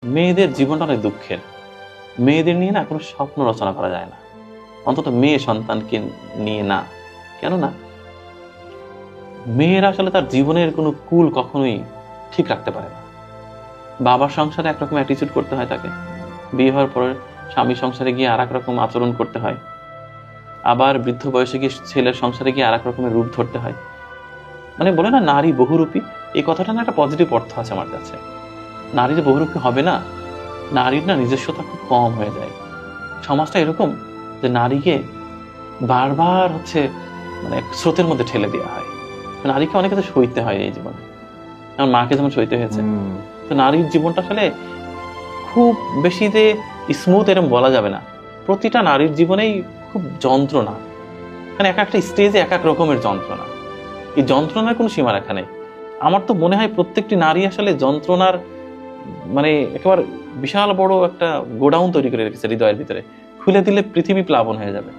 মেয়েদের জীবনটা অনেক দুঃখের। মেয়েদের নিয়ে না কোনো স্বপ্ন রচনা করা যায় না, অন্তত মেয়ে সন্তানকে নিয়ে না। কেননা মেয়েরা আসলে তার জীবনের কোনো কুল কখনোই ঠিক রাখতে পারে না। বাবার সংসারে একরকম অ্যাটিচিউড করতে হয় তাকে, বিয়ে হওয়ার পরে স্বামী সংসারে গিয়ে আর এক রকম আচরণ করতে হয়, আবার বৃদ্ধ বয়সে গিয়ে ছেলের সংসারে গিয়ে আর এক রকমের রূপ ধরতে হয়। মানে বলে না নারী বহুরূপী, এই কথাটা না একটা পজিটিভ অর্থ আছে আমার কাছে। নারী যে বহুরূপী হবে না, নারীর না নিজস্বতা খুব কম হয়ে যায়। সমাজটা এরকম যে নারীকে বারবার মানে স্রোতের মধ্যে ঠেলে দেওয়া হয়। নারীকে অনেক কিছু সইতে হয় এই জীবনে, আমার মাকে যেমন সইতে হয়েছে। তো নারীর জীবনটা আসলে খুব বেশি যে স্মুথ এরকম বলা যাবে না। প্রতিটা নারীর জীবনেই খুব যন্ত্রণা, মানে এক একটা স্টেজে এক এক রকমের যন্ত্রণা। এই যন্ত্রণার কোনো সীমারেখা নেই। আমার তো মনে হয় প্রত্যেকটি নারী আসলে যন্ত্রণার মানে একেবারে বিশাল বড় একটা গোডাউন তৈরি করে রেখেছে হৃদয়ের ভিতরে। খুলে দিলে পৃথিবী প্লাবন হয়ে যাবে।